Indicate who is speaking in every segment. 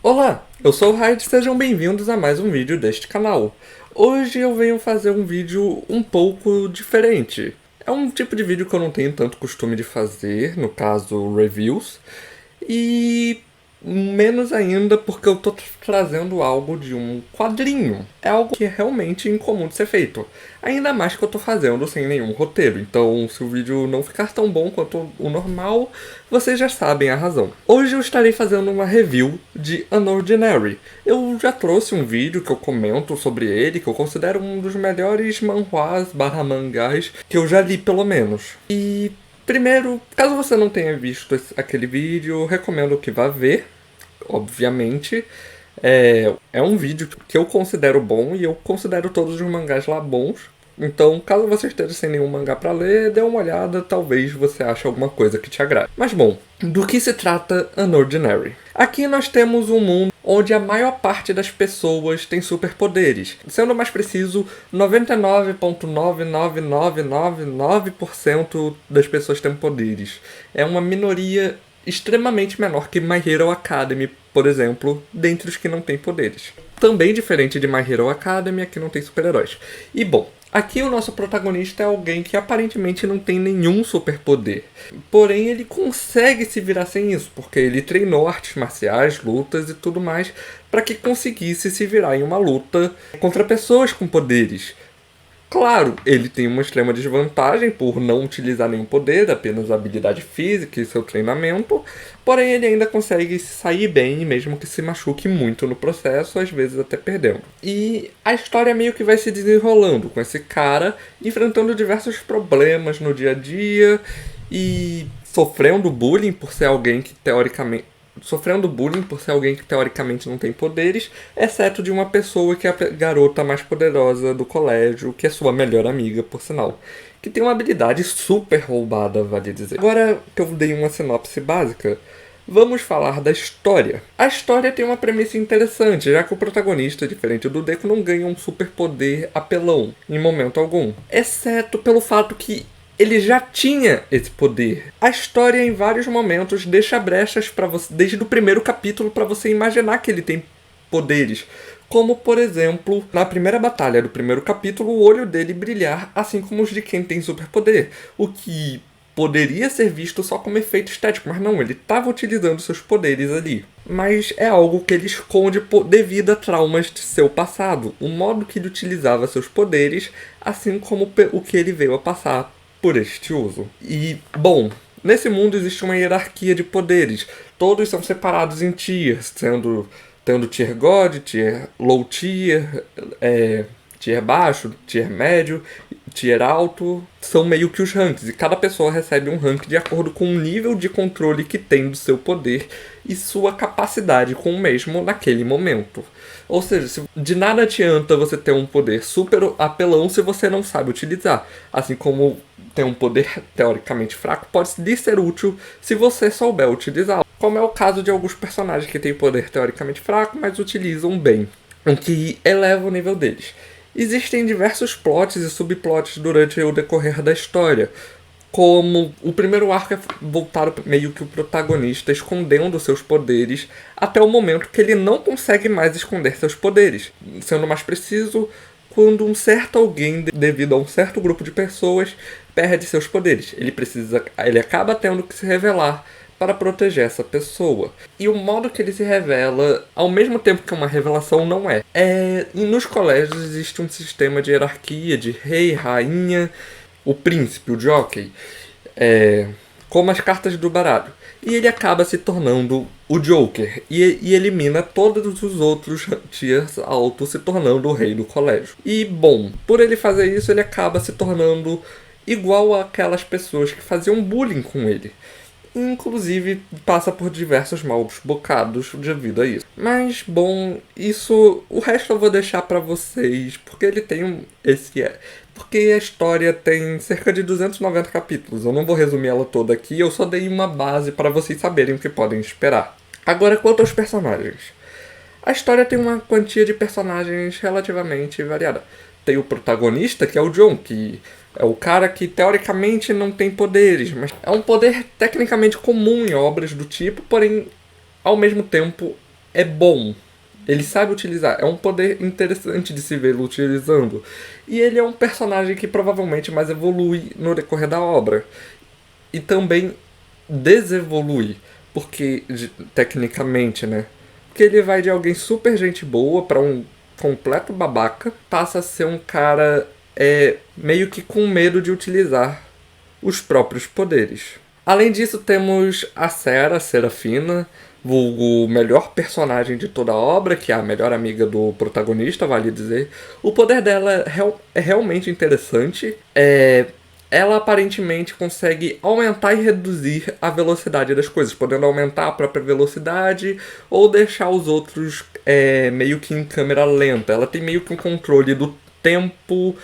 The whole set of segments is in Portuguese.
Speaker 1: Olá, eu sou o Hyde, sejam bem-vindos a mais um vídeo deste canal. Hoje eu venho fazer um vídeo um pouco diferente. É um tipo de vídeo que eu não tenho tanto costume de fazer, no caso reviews, e menos ainda porque eu tô trazendo algo de um quadrinho. É algo que é realmente incomum de ser feito. Ainda mais que eu tô fazendo sem nenhum roteiro, então se o vídeo não ficar tão bom quanto o normal, vocês já sabem a razão. Hoje eu estarei fazendo uma review de Unordinary. Eu já trouxe um vídeo que eu comento sobre ele, que eu considero um dos melhores manhwas / mangás que eu já li, pelo menos. E primeiro, caso você não tenha visto aquele vídeo, eu recomendo que vá ver, obviamente. É um vídeo que eu considero bom e eu considero todos os mangás lá bons. Então, caso você esteja sem nenhum mangá pra ler, dê uma olhada, talvez você ache alguma coisa que te agrade. Mas bom, do que se trata Unordinary? Aqui nós temos um mundo onde a maior parte das pessoas tem superpoderes. Sendo mais preciso, 99,99999% das pessoas têm poderes. É uma minoria extremamente menor que My Hero Academy, por exemplo, dentre os que não têm poderes. Também diferente de My Hero Academy, aqui não tem super-heróis. E bom, aqui o nosso protagonista é alguém que aparentemente não tem nenhum superpoder. Porém, ele consegue se virar sem isso, porque ele treinou artes marciais, lutas e tudo mais, para que conseguisse se virar em uma luta contra pessoas com poderes. Claro, ele tem uma extrema desvantagem por não utilizar nenhum poder, apenas habilidade física e seu treinamento, porém ele ainda consegue sair bem, mesmo que se machuque muito no processo, às vezes até perdendo. E a história meio que vai se desenrolando com esse cara, enfrentando diversos problemas no dia a dia e sofrendo bullying por ser alguém que teoricamente não tem poderes, exceto de uma pessoa que é a garota mais poderosa do colégio, que é sua melhor amiga, por sinal. Que tem uma habilidade super roubada, vale dizer. Agora que eu dei uma sinopse básica, vamos falar da história. A história tem uma premissa interessante, já que o protagonista, diferente do Deku, não ganha um superpoder apelão, em momento algum. Exceto pelo fato que ele já tinha esse poder. A história, em vários momentos, deixa brechas para você, desde o primeiro capítulo, para você imaginar que ele tem poderes. Como, por exemplo, na primeira batalha do primeiro capítulo, o olho dele brilhar, assim como os de quem tem superpoder. O que poderia ser visto só como efeito estético, mas não, ele estava utilizando seus poderes ali. Mas é algo que ele esconde devido a traumas de seu passado. O modo que ele utilizava seus poderes, assim como o que ele veio a passar por este uso. E, bom, nesse mundo existe uma hierarquia de poderes. Todos são separados em tiers, tendo tier God, tier low tier, tier baixo, tier médio, tier alto. São meio que os ranks, e cada pessoa recebe um rank de acordo com o nível de controle que tem do seu poder e sua capacidade com o mesmo naquele momento. Ou seja, de nada adianta você ter um poder super apelão se você não sabe utilizar. Assim como ter um poder teoricamente fraco pode lhe ser útil se você souber utilizá-lo. Como é o caso de alguns personagens que têm poder teoricamente fraco, mas utilizam bem, o que eleva o nível deles. Existem diversos plots e subplots durante o decorrer da história, como o primeiro arco é voltado meio que o protagonista escondendo seus poderes até o momento que ele não consegue mais esconder seus poderes. Sendo mais preciso, quando um certo alguém, devido a um certo grupo de pessoas, perde seus poderes. Ele acaba tendo que se revelar para proteger essa pessoa. E o modo que ele se revela, ao mesmo tempo que uma revelação, não é. Nos colégios existe um sistema de hierarquia, de rei, rainha, o príncipe, o jockey, como as cartas do baralho. E ele acaba se tornando o Joker. E elimina todos os outros tiers altos, se tornando o rei do colégio. E, bom, por ele fazer isso, ele acaba se tornando igual àquelas pessoas que faziam bullying com ele. Inclusive, passa por diversos maus bocados devido a isso. Mas, bom, o resto eu vou deixar pra vocês, porque ele tem porque a história tem cerca de 290 capítulos. Eu não vou resumir ela toda aqui, eu só dei uma base para vocês saberem o que podem esperar. Agora, quanto aos personagens. A história tem uma quantia de personagens relativamente variada. Tem o protagonista, que é o John, que é o cara que teoricamente não tem poderes, mas é um poder tecnicamente comum em obras do tipo, porém, ao mesmo tempo, é bom. Ele sabe utilizar. É um poder interessante de se vê-lo utilizando. E ele é um personagem que provavelmente mais evolui no decorrer da obra. E também desevolui. Porque, tecnicamente, né? Porque ele vai de alguém super gente boa pra um completo babaca. Passa a ser um cara meio que com medo de utilizar os próprios poderes. Além disso, temos a Serafina, vulgo melhor personagem de toda a obra, que é a melhor amiga do protagonista, vale dizer. O poder dela é realmente interessante. Ela aparentemente consegue aumentar e reduzir a velocidade das coisas, podendo aumentar a própria velocidade ou deixar os outros meio que em câmera lenta. Ela tem meio que um controle do tempo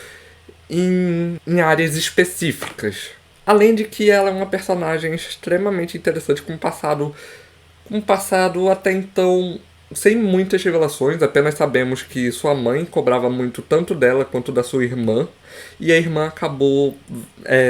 Speaker 1: em áreas específicas. Além de que ela é uma personagem extremamente interessante com um passado até então sem muitas revelações, apenas sabemos que sua mãe cobrava muito tanto dela quanto da sua irmã, e a irmã acabou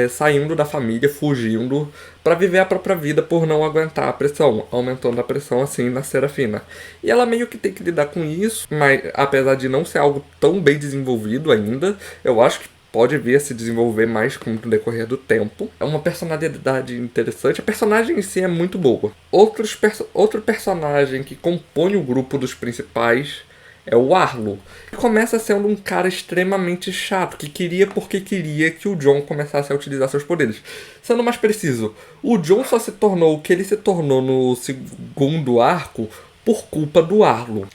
Speaker 1: saindo da família, fugindo, para viver a própria vida por não aguentar a pressão, aumentando a pressão assim na Serafina. E ela meio que tem que lidar com isso, mas apesar de não ser algo tão bem desenvolvido ainda, eu acho que pode vir a se desenvolver mais com o decorrer do tempo. É uma personalidade interessante. A personagem em si é muito boa. Outro personagem que compõe o grupo dos principais é o Arlo. Que começa sendo um cara extremamente chato, que queria porque queria que o Jon começasse a utilizar seus poderes. Sendo mais preciso, o Jon só se tornou o que ele se tornou no segundo arco por culpa do Arlo.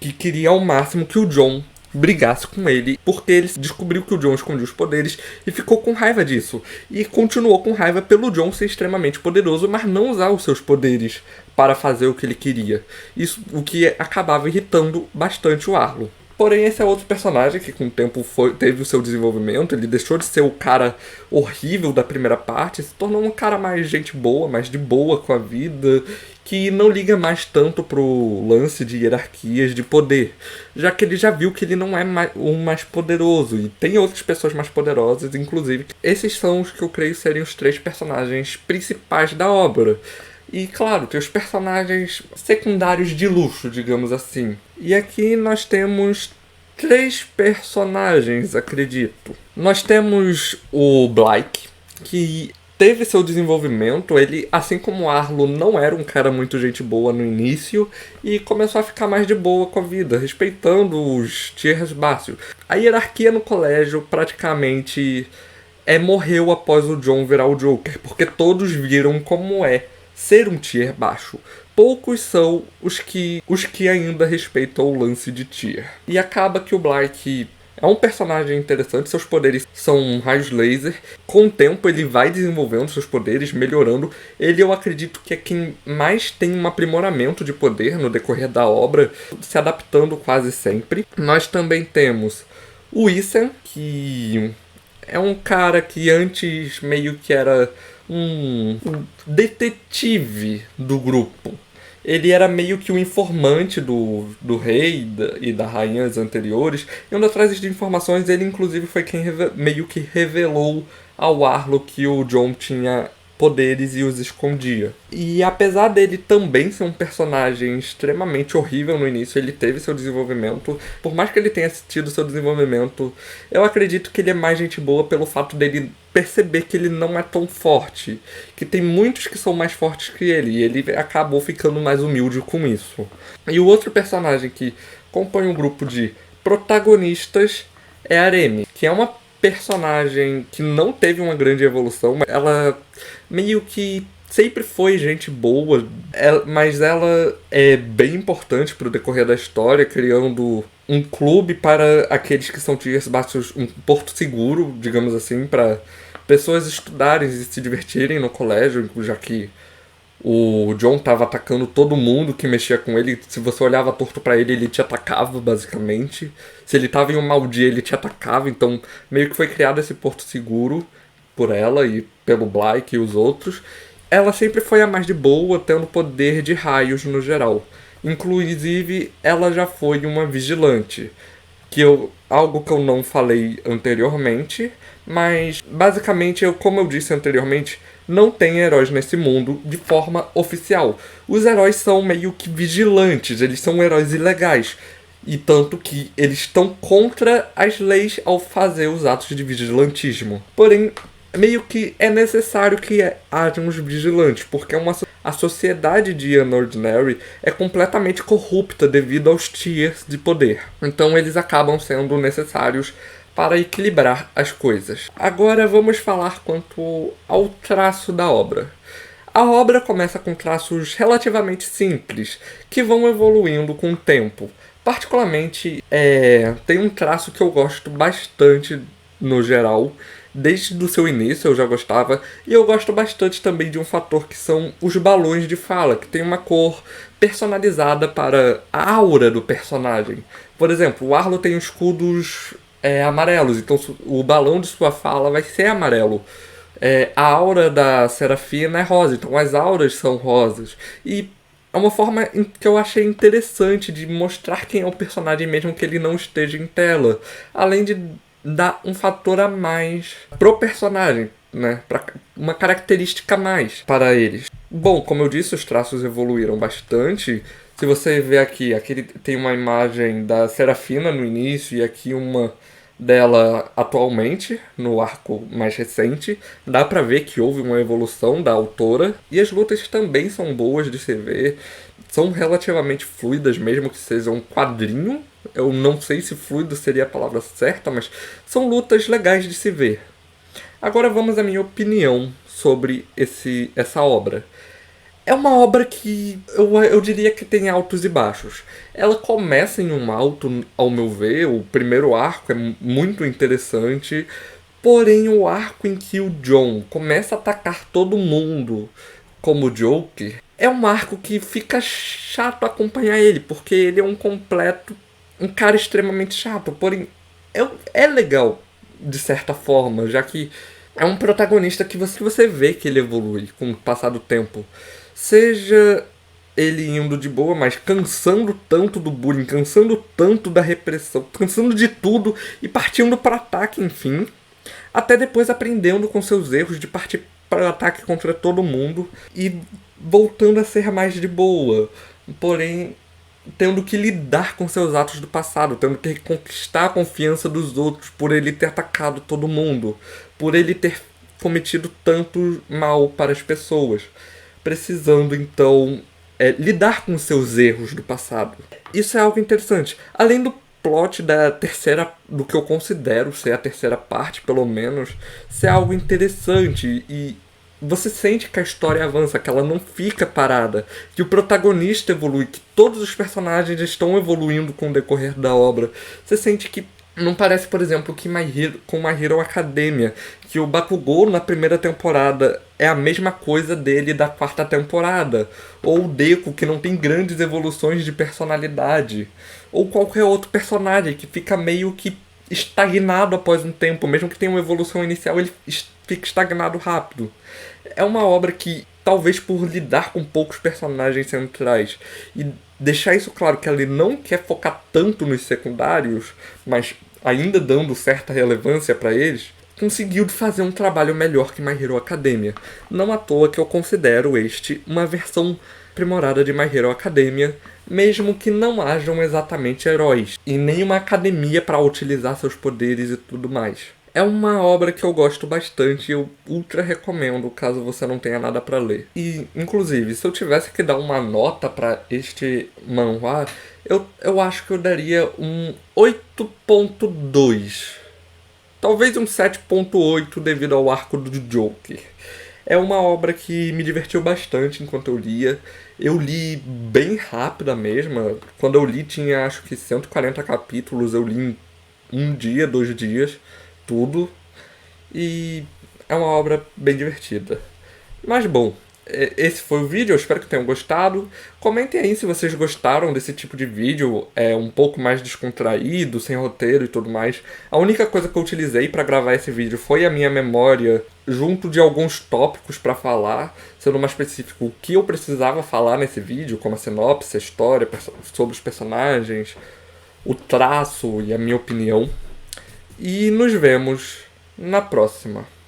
Speaker 1: Que queria ao máximo que o Jon brigasse com ele, porque ele descobriu que o Jon escondia os poderes e ficou com raiva disso. E continuou com raiva pelo Jon ser extremamente poderoso, mas não usar os seus poderes para fazer o que ele queria. Isso, o que acabava irritando bastante o Arlo. Porém, esse é outro personagem que com o tempo teve o seu desenvolvimento. Ele deixou de ser o cara horrível da primeira parte, se tornou um cara mais gente boa, mais de boa com a vida, que não liga mais tanto pro lance de hierarquias de poder, já que ele já viu que ele não é o mais poderoso, e tem outras pessoas mais poderosas, inclusive. Esses são os que eu creio serem os 3 personagens principais da obra. E claro, tem os personagens secundários de luxo, digamos assim. E aqui nós temos 3 personagens, acredito. Nós temos o Blake, que teve seu desenvolvimento. Ele, assim como o Arlo, não era um cara muito gente boa no início e começou a ficar mais de boa com a vida, respeitando os tiers baixos. A hierarquia no colégio praticamente morreu após o Jon virar o Joker, porque todos viram como ser um tier baixo. Poucos são os que ainda respeitam o lance de tier. E acaba que o Blake é um personagem interessante, seus poderes são raios laser. Com o tempo ele vai desenvolvendo seus poderes, melhorando. Ele, eu acredito que é quem mais tem um aprimoramento de poder no decorrer da obra, se adaptando quase sempre. Nós também temos o Isen, que é um cara que antes meio que era um detetive do grupo. Ele era meio que um informante do rei e da rainha anteriores, e indo atrás de informações. Ele inclusive foi quem meio que revelou ao Arlo que o Jon tinha poderes e os escondia. E apesar dele também ser um personagem extremamente horrível no início, ele teve seu desenvolvimento. Por mais que ele tenha tido seu desenvolvimento, eu acredito que ele é mais gente boa pelo fato dele perceber que ele não é tão forte, que tem muitos que são mais fortes que ele, e ele acabou ficando mais humilde com isso. E o outro personagem que compõe um grupo de protagonistas é a Aremi, que é uma personagem que não teve uma grande evolução, mas ela meio que sempre foi gente boa, mas ela é bem importante para o decorrer da história, criando um clube para aqueles que são tiers baixos, um porto seguro, digamos assim, para pessoas estudarem e se divertirem no colégio, já que o Jon tava atacando todo mundo que mexia com ele. Se você olhava torto pra ele, ele te atacava, basicamente. Se ele tava em um mau dia, ele te atacava. Então, meio que foi criado esse porto seguro por ela e pelo Blake e os outros. Ela sempre foi a mais de boa, tendo poder de raios no geral. Inclusive, ela já foi uma vigilante. Algo que eu não falei anteriormente, mas basicamente, como eu disse anteriormente, não tem heróis nesse mundo de forma oficial. Os heróis são meio que vigilantes, eles são heróis ilegais. E tanto que eles estão contra as leis ao fazer os atos de vigilantismo. Porém, meio que é necessário que hajam os vigilantes, porque a sociedade de Unordinary é completamente corrupta devido aos tiers de poder. Então eles acabam sendo necessários para equilibrar as coisas. Agora vamos falar quanto ao traço da obra. A obra começa com traços relativamente simples, que vão evoluindo com o tempo. Particularmente, tem um traço que eu gosto bastante no geral. Desde o seu início eu já gostava. E eu gosto bastante também de um fator que são os balões de fala, que tem uma cor personalizada para a aura do personagem. Por exemplo, o Arlo tem escudos amarelos, então o balão de sua fala vai ser amarelo. A aura da Serafina é rosa, então as auras são rosas. E é uma forma que eu achei interessante de mostrar quem é o personagem mesmo que ele não esteja em tela. Além de dar um fator a mais pro personagem, né? Uma característica a mais para eles. Bom, como eu disse, os traços evoluíram bastante. Se você ver aqui tem uma imagem da Serafina no início e aqui uma dela atualmente, no arco mais recente. Dá pra ver que houve uma evolução da autora. E as lutas também são boas de se ver. São relativamente fluidas, mesmo que seja um quadrinho. Eu não sei se fluido seria a palavra certa, mas são lutas legais de se ver. Agora vamos à minha opinião sobre essa obra. É uma obra que eu diria que tem altos e baixos. Ela começa em um alto, ao meu ver. O primeiro arco é muito interessante. Porém, o arco em que o John começa a atacar todo mundo como Joker é um arco que fica chato acompanhar ele, porque ele é um cara extremamente chato. Porém, é legal de certa forma, já que é um protagonista que você vê que ele evolui com o passar do tempo. Seja ele indo de boa, mas cansando tanto do bullying, cansando tanto da repressão, cansando de tudo e partindo para ataque, enfim. Até depois aprendendo com seus erros de partir para ataque contra todo mundo e voltando a ser mais de boa. Porém, tendo que lidar com seus atos do passado, tendo que conquistar a confiança dos outros por ele ter atacado todo mundo, por ele ter cometido tanto mal para as pessoas. Precisando, então, lidar com seus erros do passado. Isso é algo interessante. Além do plot do que eu considero ser a terceira parte, pelo menos, ser algo interessante e você sente que a história avança, que ela não fica parada, que o protagonista evolui, que todos os personagens estão evoluindo com o decorrer da obra. Você sente que não parece, por exemplo, que com My Hero Academia, que o Bakugou na primeira temporada é a mesma coisa dele da quarta temporada. Ou o Deku, que não tem grandes evoluções de personalidade. Ou qualquer outro personagem que fica meio que estagnado após um tempo. Mesmo que tenha uma evolução inicial, ele fica estagnado rápido. É uma obra que, talvez por lidar com poucos personagens centrais e deixar isso claro que ele não quer focar tanto nos secundários, mas ainda dando certa relevância para eles, conseguiu fazer um trabalho melhor que My Hero Academia. Não à toa que eu considero este uma versão aprimorada de My Hero Academia, mesmo que não hajam exatamente heróis, e nem uma academia para utilizar seus poderes e tudo mais. É uma obra que eu gosto bastante e eu ultra recomendo caso você não tenha nada pra ler. E, inclusive, se eu tivesse que dar uma nota pra este manhwa, eu acho que eu daria um 8.2. Talvez um 7.8 devido ao arco do Joker. É uma obra que me divertiu bastante enquanto eu lia. Eu li bem rápida mesmo. Quando eu li tinha acho que 140 capítulos, eu li em 2 dias. Tudo. E é uma obra bem divertida. Mas bom, esse foi o vídeo, eu espero que tenham gostado. Comentem aí se vocês gostaram desse tipo de vídeo, um pouco mais descontraído, sem roteiro e tudo mais. A única coisa que eu utilizei para gravar esse vídeo foi a minha memória, junto de alguns tópicos para falar, sendo mais específico o que eu precisava falar nesse vídeo, como a sinopse, a história, sobre os personagens, o traço e a minha opinião. E nos vemos na próxima.